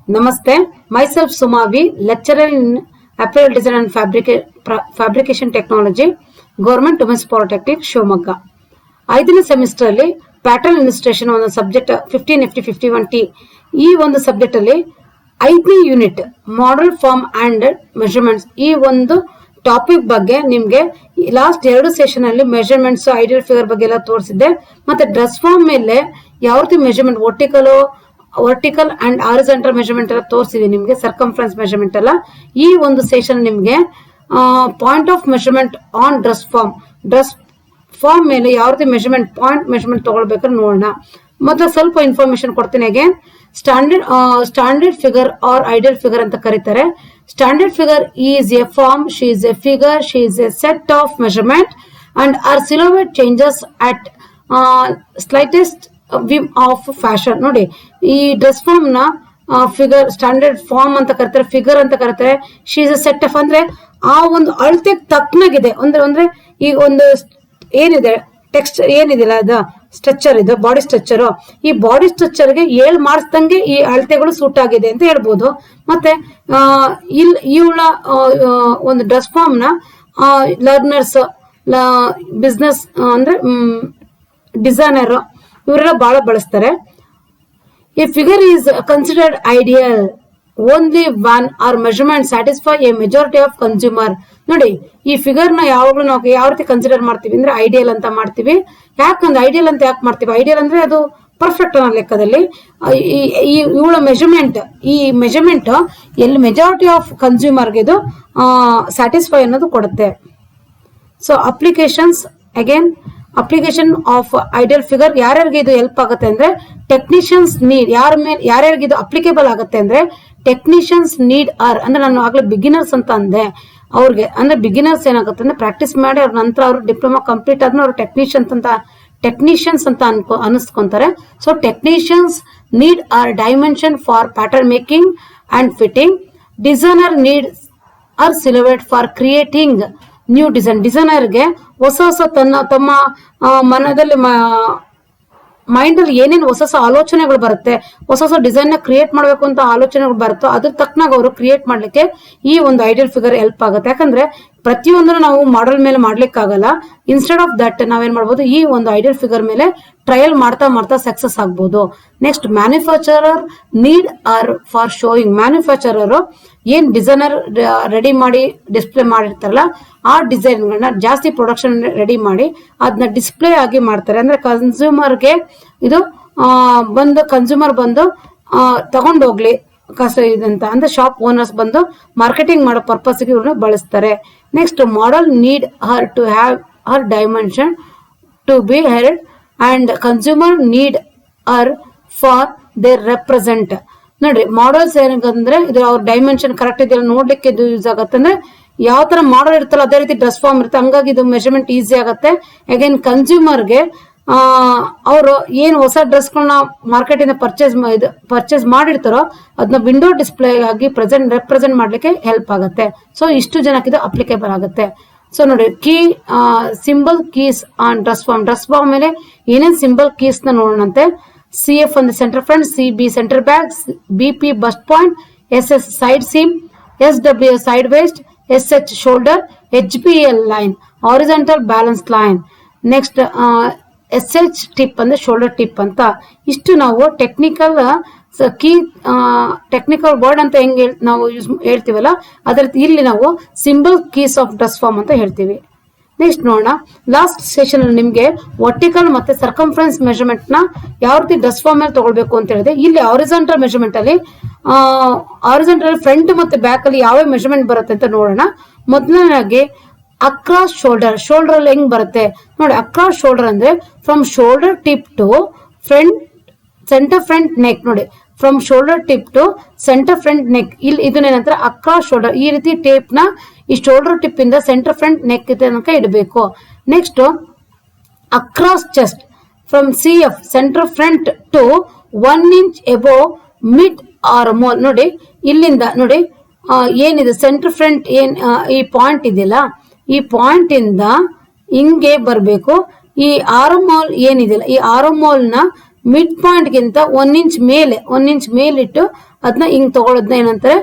Namaste. Myself Sumavi, lecturer in Apparel Design and Fabrication Technology, Government Women's Polytechnic, Shivamogga. 5ನೇ semester ಅಲ್ಲಿ pattern illustration ಒಂದು subject 15FT51T ಈ ಒಂದು subject ಅಲ್ಲಿ 5ನೇ unit model form and measurements ಈ ಒಂದು ಟಾಪಿಕ್ ಬಗ್ಗೆ ನಿಮ್ಗೆ ಲಾಸ್ಟ್ 2 ಸೆಷನ್ ಅಲ್ಲಿ ಮೆಜರ್ಮೆಂಟ್ಸ್ ಐಡಿಯಲ್ ಫಿಗರ್ ಬಗ್ಗೆ ಎಲ್ಲ ತೋರಿಸಿದ್ದೆ. ಮತ್ತೆ ಡ್ರೆಸ್ ಫಾರ್ಮ್ ಮೇಲೆ ಯಾವ ರೀತಿ measurement vertical and horizontal measurement ಎಲ್ಲ ತೋರಿಸಿದೀನಿ ನಿಮ್ಗೆ, ಸರ್ಕಂಫರೆನ್ಸ್ ಮೆಜರ್ಮೆಂಟ್ ಎಲ್ಲ. ಈ ಒಂದು ಸೆಷನ್ ನಿಮ್ಗೆ point of measurement on dress form ಮೇಲೆ ಯಾವ ರೀತಿ ಪಾಯಿಂಟ್ ಮೆಜರ್ಮೆಂಟ್ ತಗೊಳ್ಬೇಕಾದ್ರೆ ನೋಡೋಣ. ಮತ್ತೆ ಸ್ವಲ್ಪ ಇನ್ಫಾರ್ಮೇಶನ್ ಕೊಡ್ತೀನಿ. Again standard figure or ideal figure ಅಂತ ಕರೀತಾರೆ. Standard figure is a form, she is a figure, she is a set of measurement and are silhouette changes at slightest whim of fashion. ನೋಡಿ, ಈ dress form ನ figure standard form ಅಂತ ಕರೀತಾರೆ, figure ಅಂತ ಕರೀತಾರೆ. She is a set of ಅಂದ್ರೆ ಆ ಒಂದು ಅಳತೆಗೆ ತಕ್ಕನಾಗಿದೆ. ಅಂದ್ರೆ ಈಗ ಒಂದು ಏನಿದೆ ಟೆಕ್ಸ್ಟ್ ಏನಿದಿಲ್ಲ ಅದು ಸ್ಟ್ರಕ್ಚರ್, ಇದು ಬಾಡಿ ಸ್ಟ್ರಕ್ಚರ್. ಈ ಬಾಡಿ ಸ್ಟ್ರಕ್ಚರ್ಗೆ 7 ಮಾಡಿಸ್ದಂಗೆ ಈ ಅಳತೆಗಳು ಸೂಟ್ ಆಗಿದೆ ಅಂತ ಹೇಳ್ಬೋದು. ಮತ್ತೆ ಇವಳ ಒಂದು ಡ್ರೆಸ್ ಫಾರ್ಮ್ ನ ಲರ್ನರ್ಸ್, ಬಿಸ್ನೆಸ್ ಅಂದ್ರೆ ಡಿಸೈನರ್ ಇವರೆಲ್ಲ ಬಹಳ ಬಳಸ್ತಾರೆ. A figure is considered ideal only one or measurement satisfy a majority of consumer. ನೋಡಿ, ಈ ಫಿಗರ್ ನ ಯಾವಾಗ್ಲೂ ನಾವು ಯಾವ ರೀತಿ ಕನ್ಸಿಡರ್ ಮಾಡ್ತೀವಿ ಅಂದ್ರೆ ಐಡಿಯಲ್ ಅಂತ ಮಾಡ್ತೀವಿ. ಯಾಕಂದ್ರೆ ಐಡಿಯಲ್ ಅಂತ ಯಾಕೆ ಮಾಡ್ತೀವಿ? ಐಡಿಯಲ್ ಅಂದ್ರೆ ಅದು ಪರ್ಫೆಕ್ಟ್ ಅನ್ನೋ ಲೆಕ್ಕದಲ್ಲಿ ಇವಳ ಈ ಮೆಜರ್ಮೆಂಟ್ ಎಲ್ಲಿ ಮೆಜಾರಿಟಿ ಆಫ್ ಕನ್ಸ್ಯೂಮರ್ಗೆ ಇದು ಸ್ಯಾಟಿಸ್ಫೈ ಅನ್ನೋದು ಕೊಡುತ್ತೆ. So application of ideal figure ಯಾರ್ಯಾರಿಗೆ ಇದು ಹೆಲ್ಪ್ ಆಗುತ್ತೆ ಅಂದ್ರೆ ಟೆಕ್ನಿಷಿಯನ್ಸ್ ನೀಡ್. ಯಾರ್ಯಾರಿಗೆ ಇದು ಅಪ್ಲಿಕೇಬಲ್ ಆಗುತ್ತೆ ಅಂದ್ರೆ ಟೆಕ್ನಿಷಿಯನ್ಸ್ ನೀಡ್ ಆರ್ ಅಂದ್ರೆ ನಾನು ಆಗ್ಲೇ ಬಿಗಿನರ್ಸ್ ಅಂತ ಅಂದೆ. ಅವ್ರಿಗೆ ಅಂದ್ರೆ ಬಿಗಿನರ್ಸ್ ಏನಾಗುತ್ತೆ ಅಂದ್ರೆ ಪ್ರಾಕ್ಟೀಸ್ ಮಾಡಿ ಅವ್ರ ನಂತರ ಅವ್ರು ಡಿಪ್ಲೊಮಾ ಕಂಪ್ಲೀಟ್ ಆದ್ಮೇಲೆ ಅವ್ರು ಟೆಕ್ನಿಷಿಯನ್ಸ್ ಅಂತ ಅನಿಸ್ಕೊಂತಾರೆ. So technicians need are dimension for pattern making and fitting. Designer need are silhouette for creating new ಡಿಸೈನರ್ಗೆ ಹೊಸ ತಮ್ಮ ಮನದಲ್ಲಿ ಮೈಂಡ್ ಅಲ್ಲಿ ಏನೇನು ಹೊಸ ಆಲೋಚನೆಗಳು ಬರುತ್ತೆ, ಹೊಸ ಡಿಸೈನ್ ನ ಕ್ರಿಯೇಟ್ ಮಾಡ್ಬೇಕು ಅಂತ ಆಲೋಚನೆಗಳು ಬರುತ್ತೋ ಅದ್ರ ತಕ್ಕನಾಗ ಅವರು ಕ್ರಿಯೇಟ್ ಮಾಡ್ಲಿಕ್ಕೆ ಈ ಒಂದು ಐಡಿಯಲ್ ಫಿಗರ್ ಹೆಲ್ಪ್ ಆಗುತ್ತೆ. ಯಾಕಂದ್ರೆ ಪ್ರತಿಯೊಂದನ್ನು ನಾವು ಮಾಡೆಲ್ ಮೇಲೆ ಮಾಡ್ಲಿಕ್ಕಾಗಲ್ಲ. ಇನ್ಸ್ಟೆಡ್ ಆಫ್ ದಟ್ ನಾವೇನ್ ಮಾಡ್ಬೋದು, ಈ ಒಂದು ಐಡಿಯಲ್ ಫಿಗರ್ ಮೇಲೆ ಟ್ರಯಲ್ ಮಾಡ್ತಾ ಸಕ್ಸಸ್ ಆಗ್ಬೋದು. Next, manufacturer need are for showing. Manufacturer ಏನ್ ಡಿಸೈನರ್ ರೆಡಿ ಮಾಡಿ ಡಿಸ್ಪ್ಲೇ ಮಾಡಿರ್ತಾರಲ್ಲ ಆ ಡಿಸೈನ್ ಗಳನ್ನ ಜಾಸ್ತಿ ಪ್ರೊಡಕ್ಷನ್ ರೆಡಿ ಮಾಡಿ ಅದನ್ನ ಡಿಸ್ಪ್ಲೇ ಆಗಿ ಮಾಡ್ತಾರೆ. ಅಂದ್ರೆ ಕನ್ಸ್ಯೂಮರ್ಗೆ ಇದು ಕನ್ಸ್ಯೂಮರ್ ಬಂದು ತಗೊಂಡೋಗ್ಲಿ ಇದಂತ ಅಂದ್ರೆ ಶಾಪ್ ಓನರ್ಸ್ ಬಂದು ಮಾರ್ಕೆಟಿಂಗ್ ಮಾಡೋ ಪರ್ಪಸ್ಗೆ ಇವ್ರನ್ನ ಬಳಸ್ತಾರೆ. Next, model need her to have her dimension to be held and consumer need her for their represent. ನೋಡ್ರಿ, ಮಾಡೆಲ್ಸ್ ಏನಂದ್ರೆ ಇದು ಅವ್ರ ಡೈಮೆನ್ಷನ್ ಕರೆಕ್ಟ್ ಇದೆಯಲ್ಲ ನೋಡ್ಲಿಕ್ಕೆ ಇದು ಯೂಸ್ ಆಗುತ್ತೆ. ಅಂದ್ರೆ ಯಾವ ತರ ಮಾಡೆಲ್ ಇರ್ತಲ್ಲ ಅದೇ ರೀತಿ ಡ್ರೆಸ್ ಫಾರ್ಮ್ ಇರುತ್ತೆ, ಹಂಗಾಗಿ ಇದು ಮೆಜರ್ಮೆಂಟ್ ಈಸಿ ಆಗುತ್ತೆ. ಅಗೇನ್ ಕನ್ಸ್ಯೂಮರ್ಗೆ ಅವರು ಏನು ಹೊಸ ಡ್ರೆಸ್ಗಳನ್ನ ಮಾರ್ಕೆಟ್ ಇಂದ ಪರ್ಚೇಸ್ ಮಾಡಿರ್ತಾರೋ ಅದನ್ನ ವಿಂಡೋ ಡಿಸ್ಪ್ಲೇ ಆಗಿ ರೆಪ್ರೆಸೆಂಟ್ ಮಾಡ್ಲಿಕ್ಕೆ ಹೆಲ್ಪ್ ಆಗುತ್ತೆ. ಸೊ ಇಷ್ಟು ಜನಕ್ಕೆ ಇದು ಅಪ್ಲಿಕೇಬಲ್ ಆಗುತ್ತೆ. ಸೊ ನೋಡಿ, symbol keys on dress form ಮೇಲೆ ಏನೇನ್ ಸಿಂಬಲ್ ಕೀಸ್ ನ ನೋಡೋಣಂತೆ. CF on the center front, CB center back, BP bust point, SS side seam, SW side waist, SH shoulder, HBL line, horizontal balance line. Next, SH tip ಅಂದ್ರೆ shoulder tip ಅಂತ. ಇಷ್ಟು ನಾವು technical word ಅಂತ ಹೆಂಗ್ ನಾವು ಹೇಳ್ತೀವಲ್ಲ ಅದ್ರ ಇಲ್ಲಿ ನಾವು symbol keys of dress form ಅಂತ ಹೇಳ್ತೀವಿ. ನೆಕ್ಸ್ಟ್ ನೋಡೋಣ, ಲಾಸ್ಟ್ ಸೆಷನ್ ಅಲ್ಲಿ ನಿಮ್ಗೆ ವರ್ಟಿಕಲ್ ಮತ್ತೆ ಸರ್ಕಂಫರೆನ್ಸ್ ಮೆಜರ್ಮೆಂಟ್ ನ ಯಾವ ರೀತಿ ಡ್ರೆಸ್ ಫಾರ್ಮ್ ಮೇಲೆ ತಗೊಳ್ಬೇಕು ಅಂತ ಹೇಳಿದೆ. ಇಲ್ಲಿ ಹಾರಿಜಾಂಟಲ್ ಮೆಜರ್ಮೆಂಟ್ ಅಲ್ಲಿ ಫ್ರಂಟ್ ಮತ್ತೆ ಬ್ಯಾಕ್ ಅಲ್ಲಿ ಯಾವ ಮೆಜರ್ಮೆಂಟ್ ಬರುತ್ತೆ ಅಂತ ನೋಡೋಣ. ಮೊದಲನೇದಾಗಿ ಅಕ್ರಾಸ್ ಶೋಲ್ಡರ್ ಅಲ್ಲಿ ಹೆಂಗ್ ಬರುತ್ತೆ ನೋಡಿ. ಅಕ್ರಾಸ್ ಶೋಲ್ಡರ್ ಅಂದ್ರೆ from shoulder tip to centre front neck. ನೋಡಿ, from shoulder tip to centre front neck. ಇಲ್ಲಿ ಇದನ್ನೇನಂತಾರೆ ಅಕ್ರಾಸ್ ಶೋಲ್ಡರ್. ಈ ರೀತಿ ಟೇಪ್ ನ ಈ ಶೋಲ್ಡರ್ ಟಿಪ್ ಇಂದ ಸೆಂಟರ್ ಫ್ರಂಟ್ ನೆಕ್ ತನಕ ಇಡಬೇಕು. Next, across chest from CF centre front to 1 inch above mid armhole. ನೋಡಿ, ಇಲ್ಲಿಂದ ನೋಡಿ ಏನಿದೆ ಸೆಂಟರ್ ಫ್ರಂಟ್ ಈ ಪಾಯಿಂಟ್ ಇದೆಯಲ್ಲ ಈ ಪಾಯಿಂಟ್ ಇಂದ ಹಿಂಗೆ ಬರಬೇಕು. ಈ ಆರ್ಮೋಲ್ ಏನಿದೆಯಲ್ಲ ಈ ಆರ್ಮೋಲ್ ನ ಮಿಡ್ ಪಾಯಿಂಟ್ ಗಿಂತ 1 ಇಂಚ್ ಮೇಲಿಟ್ಟು ಅದನ್ನ ಹಿಂಗ್ ತಗೊಳ್ಳೋದನ್ನ ಏನಂತಾರೆ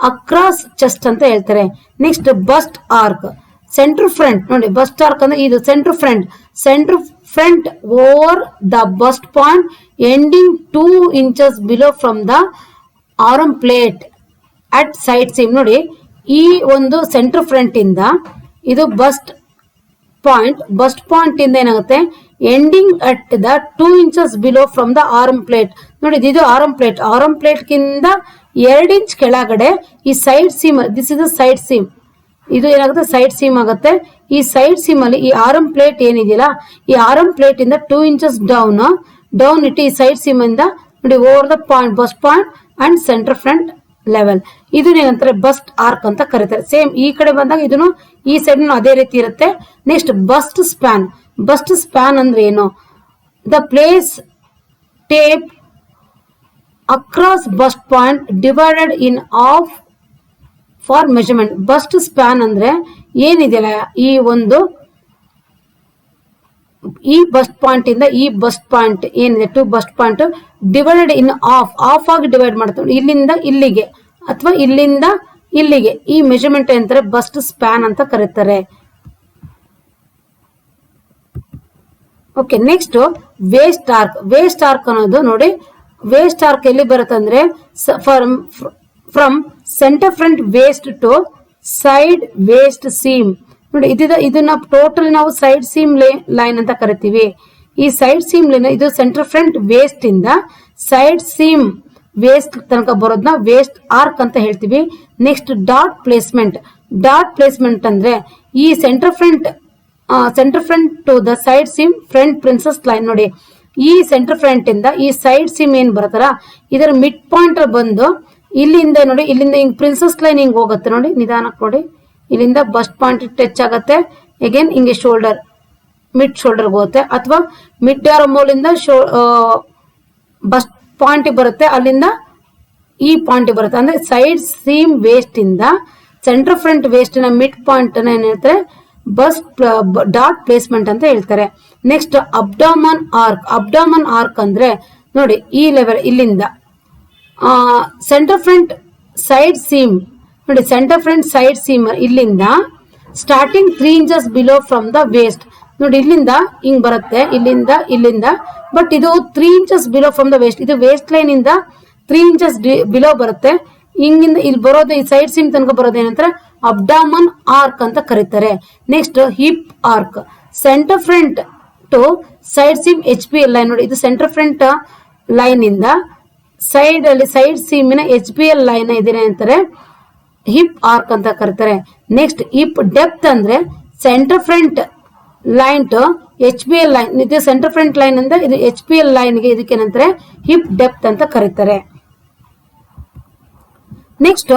ಅಕ್ರಾಸ್ ಚೆಸ್ಟ್ ಅಂತ ಹೇಳ್ತಾರೆ. Next bust arc, centre front ನೋಡಿ, ಬಸ್ಟ್ ಆರ್ಕ್ ಅಂದ್ರೆ ಇದು centre front over the bust point ending 2 inches below from the arm plate at side seam. ನೋಡಿ, ಈ ಒಂದು ಸೆಂಟರ್ ಫ್ರಂಟ್ ಇಂದ ಇದು ಬಸ್ಟ್ ಪಾಯಿಂಟ್ ಇಂದ ಏನಾಗುತ್ತೆ, ending at the 2 inches below from the arm plate. ನೋಡಿ, ಇದು ಆರ್ಮ್ ಪ್ಲೇಟ್ ಗಿಂತ 2 inch ಕೆಳಗಡೆ ಈ side seam, this is side seam, ಇದು ಏನಾಗುತ್ತೆ ಸೈಡ್ ಸೀಮ್ ಆಗುತ್ತೆ. ಈ ಸೈಡ್ ಸೀಮ್ ಅಲ್ಲಿ ಈ ಆರ್ಮ್ ಪ್ಲೇಟ್ ಏನಿದೆಯಲ್ಲ, ಈ ಆರ್ಮ್ ಪ್ಲೇಟ್ ಇಂದ 2 inches ಡೌನ್ ಇಟ್ಟು ಈ ಸೈಡ್ ಸೀಮ್ ಇಂದ ನೋಡಿ over the point, bust point and centre front level, ಇದನ್ನ ಏನಂತಾರೆ ಬಸ್ಟ್ ಆರ್ಕ್ ಅಂತ ಕರೀತಾರೆ. ಸೇಮ್ ಈ ಕಡೆ ಬಂದಾಗ ಇದನ್ನು ಈ ಸೈಡ್ ಅದೇ ರೀತಿ ಇರುತ್ತೆ. ನೆಕ್ಸ್ಟ್ ಬಸ್ಟ್ ಸ್ಪ್ಯಾನ್ ಅಂದ್ರೆ ಏನು, the place tape across bust point divided in half for measurement. Bust span ಅಂದ್ರೆ ಏನಿದೆಯಲ್ಲ, ಈ ಬಸ್ಟ್ ಪಾಯಿಂಟ್ ಇಂದ ಈ ಬಸ್ಟ್ ಪಾಯಿಂಟ್ ಏನಿದೆ, 2 bust point divided in half ಆಗಿ ಡಿವೈಡ್ ಮಾಡ್ತಾರೆ, ಇಲ್ಲಿಂದ ಇಲ್ಲಿಗೆ ಅಥವಾ ಇಲ್ಲಿಂದ ಇಲ್ಲಿಗೆ, ಈ ಮೆಜರ್ಮೆಂಟ್ ಅಂತಾರೆ ಬಸ್ಟ್ ಸ್ಪ್ಯಾನ್ ಅಂತ ಕರೀತಾರೆ. ಓಕೆ, ನೆಕ್ಸ್ಟ್ ವೇಸ್ಟ್ ಆರ್ಕ್ ಅನ್ನೋದು ನೋಡಿ, ವೇಸ್ಟ್ ಆರ್ಕ್ ಎಲ್ಲಿ ಬರುತ್ತೆ ಅಂದ್ರೆ from centre front waist to side waist seam. ನೋಡಿ, ಇದನ್ನ ಟೋಟಲ್ ನಾವು ಸೈಡ್ ಸೀಮ್ ಲೈನ್ ಅಂತ ಕರಿತೀವಿ. ಈ ಸೈಡ್ ಸೀಮ್ ಲೈನ್ ಇದು ಸೆಂಟರ್ ಫ್ರಂಟ್ ವೇಸ್ಟ್ ಇಂದ ಸೈಡ್ ಸೀಮ್ ವೇಸ್ಟ್ ತನಕ ಬರೋದನ್ನ ವೇಸ್ಟ್ ಆರ್ಕ್ ಅಂತ ಹೇಳ್ತೀವಿ. ನೆಕ್ಸ್ಟ್ ಡಾಟ್ ಪ್ಲೇಸ್ಮೆಂಟ್ ಅಂದ್ರೆ ಈ centre front to the side seam front princess line. ನೋಡಿ, ಈ ಸೆಂಟರ್ ಫ್ರಂಟ್ ಇಂದ ಈ ಸೈಡ್ ಸೀಮ್ ಏನ್ ಬರುತ್ತಲ್ಲ, ಇದರ ಮಿಡ್ ಪಾಯಿಂಟ್ ಬಂದು ಇಲ್ಲಿಂದ ನೋಡಿ, ಇಲ್ಲಿಂದ ಹಿಂಗ್ ಪ್ರಿನ್ಸಸ್ ಲೈನ್ ಹಿಂಗ್ ಹೋಗುತ್ತೆ ನೋಡಿ, ನಿಧಾನಕ್ಕೆ ನೋಡಿ, ಇಲ್ಲಿಂದ ಬಸ್ಟ್ ಪಾಯಿಂಟ್ ಟಚ್ ಆಗುತ್ತೆ, ಅಗೇನ್ ಹಿಂಗೆ ಮಿಡ್ ಶೋಲ್ಡರ್ ಹೋಗುತ್ತೆ, ಅಥವಾ ಮಿಡ್ ಆರ್ಮ್ ಇಂದ ಬಸ್ಟ್ ಪಾಯಿಂಟ್ ಬರುತ್ತೆ, ಅಲ್ಲಿಂದ ಈ ಪಾಯಿಂಟ್ ಬರುತ್ತೆ. ಅಂದ್ರೆ ಸೈಡ್ ಸೀಮ್ ವೇಸ್ಟ್ ಇಂದ ಸೆಂಟರ್ ಫ್ರಂಟ್ ವೇಸ್ಟ್ ನ ಮಿಡ್ ಪಾಯಿಂಟ್ ಏನ್ ಹೇಳ್ತಾರೆ ಡಾಟ್ ಪ್ಲೇಸ್ಮೆಂಟ್ ಅಂತ ಹೇಳ್ತಾರೆ. ನೆಕ್ಸ್ಟ್ ಅಬ್ಡಾಮನ್ ಆರ್ಕ್ ಅಂದ್ರೆ ನೋಡಿ, ಈ ಲೆವೆಲ್ ಇಲ್ಲಿಂದ ಸೆಂಟರ್ ಫ್ರಂಟ್ ಸೈಡ್ ಸೀಮ್ ನೋಡಿ, ಸೆಂಟರ್ ಫ್ರಂಟ್ ಸೈಡ್ ಸೀಮ್ ಇಲ್ಲಿಂದ starting 3 inches below from the waist. ನೋಡಿ, ಇಲ್ಲಿಂದ ಹಿಂಗ್ ಬರುತ್ತೆ, ಇಲ್ಲಿಂದ ಬಟ್ ಇದು 3 inches below from the waste. ಇದು ವೇಸ್ಟ್ ಲೈನ್ ಇಂದ 3 inches ಬಿಲೋ ಬರುತ್ತೆ. ಹಿಂಗಿಂದ ಇಲ್ಲಿ ಬರೋದು, ಈ ಸೈಡ್ ಸೀಮ್ ತನಕ ಬರೋದು ಏನಂತಾರೆ ಅಬ್ಡಾಮನ್ ಆರ್ಕ್ ಅಂತ ಕರೀತಾರೆ. Next hip arc, centre front to side seam HPL line. ನೋಡಿ, ಇದು ಸೆಂಟರ್ ಫ್ರಂಟ್ ಲೈನ್ ಇಂದ ಸೈಡ್ ಸೀಮಿನ HPL ಲೈನ್ ಇದನ್ನ ಅಂತಾರೆ ಹಿಪ್ ಆರ್ಕ್ ಅಂತ ಕರೀತಾರೆ. ನೆಕ್ಸ್ಟ್ ಹಿಪ್ ಡೆಪ್ತ್ ಅಂದ್ರೆ centre front line to HPL line. ಇದು ಸೆಂಟರ್ ಫ್ರಂಟ್ ಲೈನ್ ಅಂದ್ರೆ ಇದು HPL ಲೈನ್ ಗೆ ಇದಕ್ಕೇನಂತಾರೆ ಹಿಪ್ ಡೆಪ್ತ್ ಅಂತ ಕರೀತಾರೆ. ನೆಕ್ಸ್ಟ್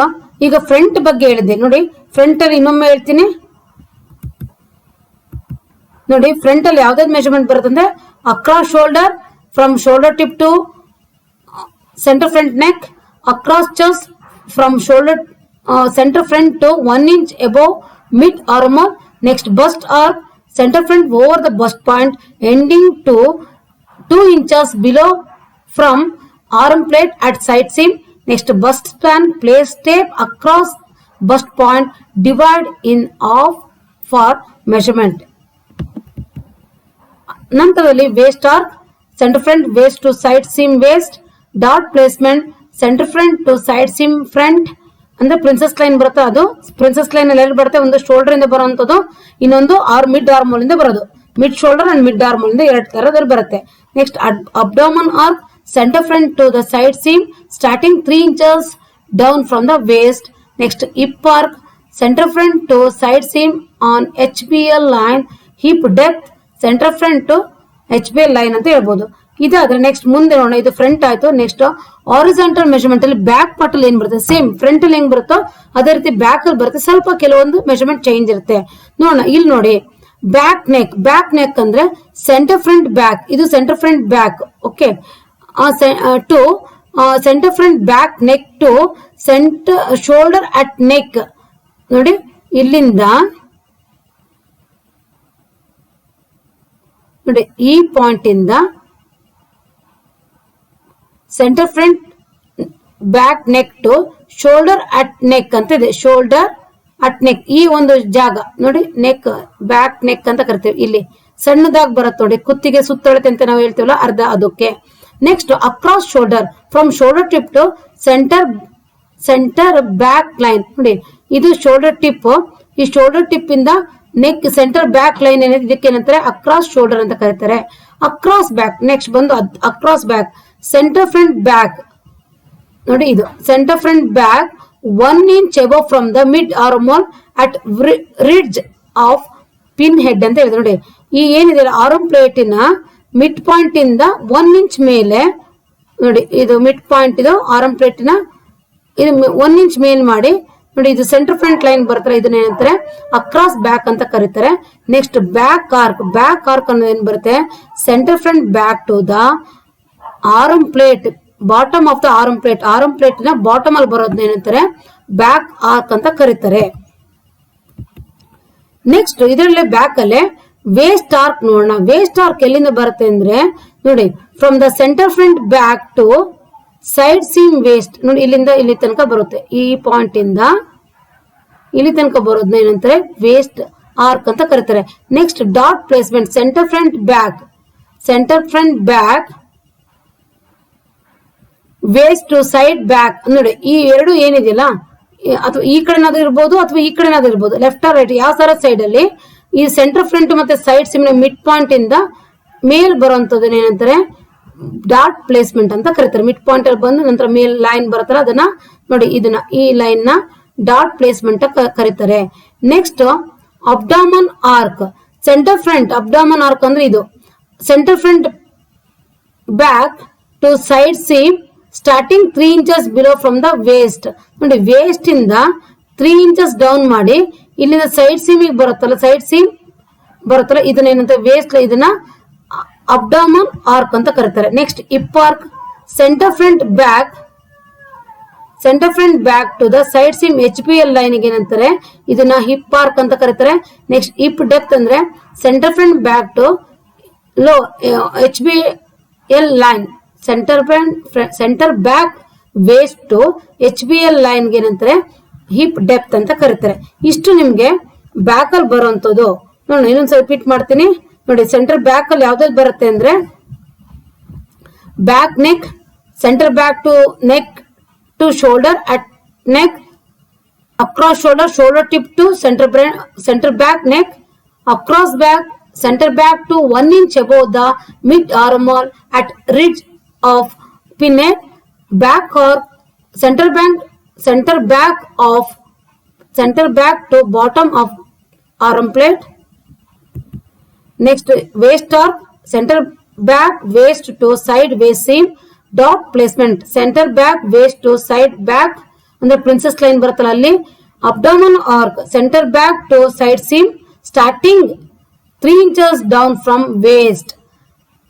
ಈಗ ಫ್ರಂಟ್ ಬಗ್ಗೆ ಹೇಳಿದೆ ನೋಡಿ, ಫ್ರಂಟ್ ಅಲ್ಲಿ ಇನ್ನೊಮ್ಮೆ ಹೇಳ್ತೀನಿ ನೋಡಿ. ಫ್ರಂಟ್ ಅಲ್ಲಿ ಯಾವ್ದಾದ್ರು ಮೆಜರ್ಮೆಂಟ್ ಬರುತ್ತೆ ಅಂದ್ರೆ across shoulder, from shoulder tip to centre front neck, across chest from shoulder center front to 1 inch above mid armhole. Next bust arc, center front over the bust point ending to 2 inches below from arm plate at side seam. Next bust span, place tape across bust point, divide in half for measurement. ನಂತರದಲ್ಲಿ waist arc, centre front waist to side seam waist, dot placement, centre front to side seam front ಅಂದ್ರೆ princess line ಬರುತ್ತೆ. ಅದು princess line ಅಲ್ಲಿ ಎರಡು ಬರುತ್ತೆ, ಒಂದು shoulder ಇಂದ ಬರುವಂತದ್ದು, ಇನ್ನೊಂದು ಮಿಡ್ ಆರ್ಮೋಲ್ ಇಂದ ಬರೋದು. Mid shoulder and mid armhole ಇಂದ ಎರಡು ತರದಲ್ಲಿ ಬರುತ್ತೆ. Next abdomen arc, centre front to the side seam starting 3 inches down from the waist. Next hip arc, centre front to side seam on HPL line, hip depth, centre front to HPL line ಅಂತ ಹೇಳ್ಬೋದು. ಇದಾದ್ರೆ next ಮುಂದೆ ನೋಡೋಣ. ಇದು front ಆಯ್ತು. Next horizontal measurement ಅಲ್ಲಿ back part ಅಲ್ಲಿ ಏನ್ ಬರುತ್ತೆ, ಸೇಮ್ ಫ್ರಂಟ್ ಅಲ್ಲಿ ಹೆಂಗ್ ಬರುತ್ತೋ ಅದೇ ರೀತಿ ಬ್ಯಾಕ್ ಅಲ್ಲಿ ಬರುತ್ತೆ. ಸ್ವಲ್ಪ ಕೆಲವೊಂದು ಮೆಜರ್ಮೆಂಟ್ ಚೇಂಜ್ ಇರುತ್ತೆ ನೋಡೋಣ. ಇಲ್ಲಿ ನೋಡಿ, ಬ್ಯಾಕ್ ನೆಕ್ ಅಂದ್ರೆ ಸೆಂಟರ್ ಫ್ರಂಟ್ ಬ್ಯಾಕ್, ಇದು centre front back. Okay, to centre front back neck to centre shoulder at neck. ನೋಡಿ, ಇಲ್ಲಿಂದ ನೋಡಿ ಈ ಪಾಯಿಂಟ್ ಇಂದ centre front back neck to shoulder at neck ಅಂತ ಇದೆ. ಶೋಲ್ಡರ್ ಅಟ್ ನೆಕ್ ಈ ಒಂದು ಜಾಗ ನೋಡಿ, ನೆಕ್ ಬ್ಯಾಕ್ ನೆಕ್ ಅಂತ ಕರಿತೀವಿ. ಇಲ್ಲಿ ಸಣ್ಣದಾಗಿ ಬರುತ್ತೆ ನೋಡಿ, ಕುತ್ತಿಗೆ ಸುತ್ತಳತೆ ಅಂತ ನಾವು ಹೇಳ್ತೀವಲ್ಲ ಅರ್ಧ ಅದಕ್ಕೆ. Next across shoulder from shoulder tip to centre back line ನೋಡಿ, ಇದು ಶೋಲ್ಡರ್ ಟಿಪ್. ಈ ಶೋಲ್ಡರ್ ಟಿಪ್ ಇಂದ ನೆಕ್ ಸೆಂಟರ್ ಬ್ಯಾಕ್ ಲೈನ್ ಏನಿದೆ ಇದಕ್ಕೆ ಏನಂತಾರೆ ಅಕ್ರಾಸ್ ಶೋಲ್ಡರ್ ಅಂತ ಕರೀತಾರೆ. ಅಕ್ರಾಸ್ ಬ್ಯಾಕ್ ನೆಕ್ಸ್ಟ್ ಬಂದು across back centre front back ನೋಡಿ, ಇದು centre front back 1 inch above from the mid armhole at ridge of pin head ಅಂತ ಹೇಳಿದ್ರು ನೋಡಿ. ಈ ಏನಿದೆ ಆರ್ಮ್ ಪ್ಲೇಟಿನ ಮಿಡ್ ಪಾಯಿಂಟ್ ಇಂದ 1 inch ಮೇಲೆ ನೋಡಿ, ಇದು ಮಿಡ್ ಪಾಯಿಂಟ್, ಇದು ಆರ್ಮ್ ಪ್ಲೇಟಿನ ಇದು 1 inch ಮೇಲ್ ಮಾಡಿ ನೋಡಿ, ಇದು ಸೆಂಟರ್ ಫ್ರಂಟ್ ಲೈನ್ ಬರ್ತಾರೆ. ಇದನ್ನ ಏನಂತಾರೆ ಅಕ್ರಾಸ್ ಬ್ಯಾಕ್ ಅಂತ ಕರೀತಾರೆ. ನೆಕ್ಸ್ಟ್ ಬ್ಯಾಕ್ ಆರ್ಕ್ ಅನ್ನೋದು ಏನ್ ಬರುತ್ತೆ, centre front back to the arm plate bottom of the arm plate ನ ಬಾಟಮ್ ಅಲ್ಲಿ ಬರೋದನ್ನ ಏನಂತಾರೆ ಬ್ಯಾಕ್ ಆರ್ಕ್ ಅಂತ ಕರೀತಾರೆ. ನೆಕ್ಸ್ಟ್ ಇದರಲ್ಲೇ ಬ್ಯಾಕ್ ಅಲ್ಲೇ ವೇಸ್ಟ್ ಆರ್ಕ್ ನೋಡೋಣ. ವೇಸ್ಟ್ ಆರ್ಕ್ ಎಲ್ಲಿಂದ ಬರುತ್ತೆ ಅಂದ್ರೆ ನೋಡಿ, from the centre front back to side seam waist ನೋಡಿ, ಇಲ್ಲಿಂದ ಇಲ್ಲಿ ತನಕ ಬರುತ್ತೆ. ಈ ಪಾಯಿಂಟ್ ಇಂದ ಇಲ್ಲಿ ತನಕ ಬರೋದನ್ನ ಏನಂತಾರೆ ವೇಸ್ಟ್ ಆರ್ಕ್ ಅಂತ ಕರೀತಾರೆ. Next dot placement centre front back waist to side back ನೋಡಿ, ಈ ಎರಡು ಏನಿದೆಯಲ್ಲ ಅಥವಾ ಈ ಕಡೆನಾದ್ರೂ ಇರ್ಬೋದು ಅಥವಾ ಈ ಕಡೆನಾದ್ರೂ ಇರ್ಬೋದು, ಲೆಫ್ಟ್ ಆರ್ ರೈಟ್ ಯಾವ ತರ ಸೈಡ್ ಅಲ್ಲಿ ಈ ಸೆಂಟರ್ ಫ್ರಂಟ್ ಮತ್ತೆ ಸೈಡ್ ಸಿಮ್ ಮಿಡ್ ಪಾಯಿಂಟ್ ಇಂದ ಮೇಲ್ ಬರುವಂತದನ್ನ ಏನಂತಾರೆ ಡಾಟ್ ಪ್ಲೇಸ್ಮೆಂಟ್ ಅಂತ ಕರೀತಾರೆ. ಮಿಡ್ ಪಾಯಿಂಟ್ ಅಲ್ಲಿ ಬಂದು ನಂತರ ಮೇಲ್ ಲೈನ್ ಬರುತ್ತಲ್ಲ ಅದನ್ನ ನೋಡಿ, ಇದನ್ನ ಈ ಲೈನ್ ನ ಡಾಟ್ ಪ್ಲೇಸ್ಮೆಂಟ್ ಕರೀತಾರೆ. Next abdomen arc centre front abdomen arc ಅಂದ್ರೆ ಇದು centre front back to side seam starting 3 inches below from the waist ನೋಡಿ, ವೇಸ್ಟ್ ಇಂದ 3 inches ಡೌನ್ ಮಾಡಿ ಇಲ್ಲಿಂದ ಸೈಡ್ ಸೀಮ್ ಬರುತ್ತಲ್ಲ ಇದನ್ನ ಏನಂತ ವೇಸ್ಟ್, ಇದನ್ನ ಅಬ್ಡಾಮನ್ ಆರ್ಕ್ ಅಂತ ಕರೀತಾರೆ. Next hip arc centre front back to the side seam HPL line ಏನಂತಾರೆ ಇದನ್ನ ಹಿಪ್ ಆರ್ಕ್ ಅಂತ ಕರೀತಾರೆ. ನೆಕ್ಸ್ಟ್ ಹಿಪ್ ಡೆಪ್ತ್ ಅಂದ್ರೆ centre front back to low HBL line centre back waist to HBL line ಏನಂತಾರೆ hip depth ಅಂತ ಕರೀತಾರೆ. ಇಷ್ಟು ನಿಮ್ಗೆ ಬ್ಯಾಕ್ ಅಲ್ಲಿ ಬರುವಂತದ್ದು ನೋಡಿ. ಇನ್ನೊಂದ್ಸಲ ರಿಪೀಟ್ ಮಾಡ್ತೀನಿ ನೋಡಿ, ಸೆಂಟರ್ ಬ್ಯಾಕ್ ಅಲ್ಲಿ ಯಾವ್ದಾದ್ರು ಬರುತ್ತೆ ಅಂದ್ರೆ back neck, centre back to neck to shoulder at neck, across shoulder tip to centre back neck, across back centre back to 1 inch above the mid armhole at ridge of pin head, back or center back to bottom of arm plate. Next waist arc center back waist to side waist seam, dot placement center back waist to side back ಅಂದ್ರೆ princess line ಬರುತ್ತಲ್ಲ ಅಲ್ಲಿ. Abdomen arc centre back to side seam starting 3 inches down from waist.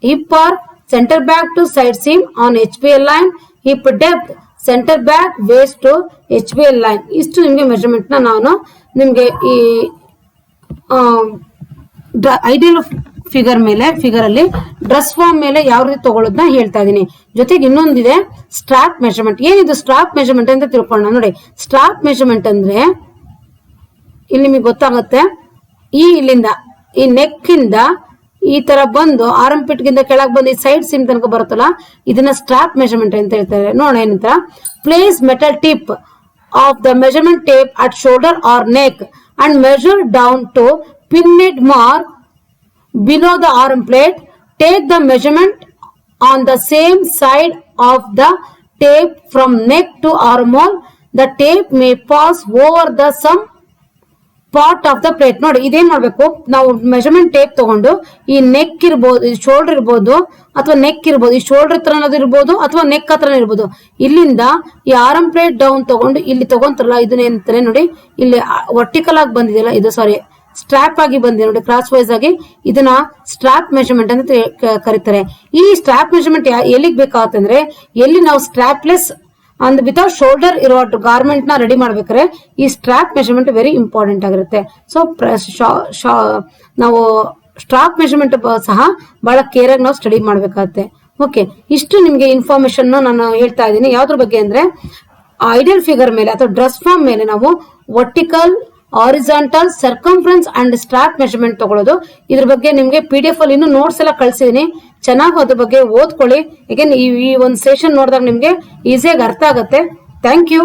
Hip arc center back to side seam on HPL line. Hip depth center back waist to HPL line. ಇಷ್ಟು ನಿಮಗೆ measurement ನ ನಾನು ನಿಮಗೆ ಈ ideal figure ಅಲ್ಲಿ dress form ಮೇಲೆ ಯಾವ ರೀತಿ ತಗೊಳ್ಳೋದನ್ನ ಹೇಳ್ತಾ ಇದೀನಿ. ಜೊತೆಗೆ ಇನ್ನೊಂದಿದೆ ಸ್ಟ್ರಾಪ್ ಮೆಜರ್ಮೆಂಟ್. ಏನಿದು ಸ್ಟ್ರಾಪ್ ಮೆಜರ್ಮೆಂಟ್ ಅಂತ ತಿಳ್ಕೊಳ್ಳೋಣ ನೋಡಿ. ಸ್ಟ್ರಾಪ್ ಮೆಜರ್ಮೆಂಟ್ ಅಂದ್ರೆ ಇಲ್ಲಿ ನಿಮಗೆ ಗೊತ್ತಾಗುತ್ತೆ, ಇಲ್ಲಿಂದ ಈ ನೆಕ್ ಇಂದ ಈ ತರ ಬಂದು ಆರ್ಮ್ ಪಿಟ್ ಗಿಂತ ಕೆಳಗೆ ಬಂದು ಈ ಸೈಡ್ ಸಿಮ್ ತನಕ ಬರುತ್ತಲ್ಲ ಇದನ್ನ ಸ್ಟ್ರಾಪ್ ಮೆಜರ್ಮೆಂಟ್ ಅಂತ ಹೇಳ್ತಾರೆ. ನೋಡೋಣ ಏನಂತ. Place metal tip of the measurement tape at shoulder or neck and measure down to pinned mark below the arm plate. Take the measurement on the same side of the tape from neck to armhole. The tape may pass over the some part of the plate. ನೋಡಿ ಇದೇನ್ ಮಾಡ್ಬೇಕು, ನಾವು measurement tape ತಗೊಂಡು ಈ neck ಇರ್ಬೋದು, shoulder ಇರ್ಬೋದು ಅಥವಾ neck ಇರ್ಬೋದು, ಈ ಶೋಲ್ಡರ್ ಹತ್ರ ಇರ್ಬೋದು ಅಥವಾ ನೆಕ್ ಹತ್ರ ಇರ್ಬೋದು, ಇಲ್ಲಿಂದ ಈ ಆರ್ಮ್ ಪ್ಲೇಟ್ ಡೌನ್ ತಗೊಂಡು ಇಲ್ಲಿ ತಗೊಂತಾರಲ್ಲ ಇದನ್ನ ಏನಂತಾರೆ ನೋಡಿ, ಇಲ್ಲಿ ವರ್ಟಿಕಲ್ ಆಗಿ ಬಂದಿದೆಯಲ್ಲ ಇದು ಸ್ಟ್ರಾಪ್ ಆಗಿ ಬಂದಿದೆ ನೋಡಿ, ಕ್ರಾಸ್ ವೈಸ್ ಆಗಿ, ಇದನ್ನ ಸ್ಟ್ರಾಪ್ ಮೆಜರ್ಮೆಂಟ್ ಅಂತ ಕರೀತಾರೆ. ಈ ಸ್ಟ್ರಾಪ್ ಮೆಜರ್ಮೆಂಟ್ ಎಲ್ಲಿಗೆ ಬೇಕಾಗುತ್ತೆ ಅಂದ್ರೆ ಎಲ್ಲಿ ನಾವು ಸ್ಟ್ರಾಪ್ಲೆಸ್ ಅಂದ್ ವಿತೌಟ್ ಶೋಲ್ಡರ್ ಇರೋ ಗಾರ್ಮೆಂಟ್ ನ ರೆಡಿ ಮಾಡ್ಬೇಕಾದ್ರೆ ಈ ಸ್ಟ್ರಾಪ್ ಮೆಜರ್ಮೆಂಟ್ ವೆರಿ ಇಂಪಾರ್ಟೆಂಟ್ ಆಗಿರುತ್ತೆ. ಸೊ ನಾವು ಸ್ಟ್ರಾಪ್ ಮೆಜರ್ಮೆಂಟ್ ಸಹ ಬಹಳ ಕೇರ್ ಆಗಿ ನಾವು ಸ್ಟಡಿ ಮಾಡ್ಬೇಕಾಗುತ್ತೆ. ಓಕೆ, ಇಷ್ಟು ನಿಮ್ಗೆ ಇನ್ಫಾರ್ಮೇಶನ್ ನಾನು ಹೇಳ್ತಾ ಇದ್ದೀನಿ. ಯಾವ್ದ್ರ ಬಗ್ಗೆ ಅಂದ್ರೆ ಐಡಿಯಲ್ ಫಿಗರ್ ಮೇಲೆ ಅಥವಾ ಡ್ರೆಸ್ ಫಾರ್ಮ್ ಮೇಲೆ ನಾವು vertical, horizontal, circumference and strap measurement ತಗೊಳ್ಳೋದು. ಇದ್ರ ಬಗ್ಗೆ ನಿಮ್ಗೆ PDF ಅಲ್ಲಿ ಇನ್ನೂ ನೋಟ್ಸ್ ಎಲ್ಲ ಕಳ್ಸಿದೀನಿ, ಚೆನ್ನಾಗಿ ಅದ್ರ ಬಗ್ಗೆ ಓದ್ಕೊಳ್ಳಿ. ಈಗ ಈ ಒಂದು ಸೆಷನ್ ನೋಡಿದಾಗ ನಿಮ್ಗೆ ಈಸಿಯಾಗಿ ಅರ್ಥ ಆಗುತ್ತೆ. Thank you.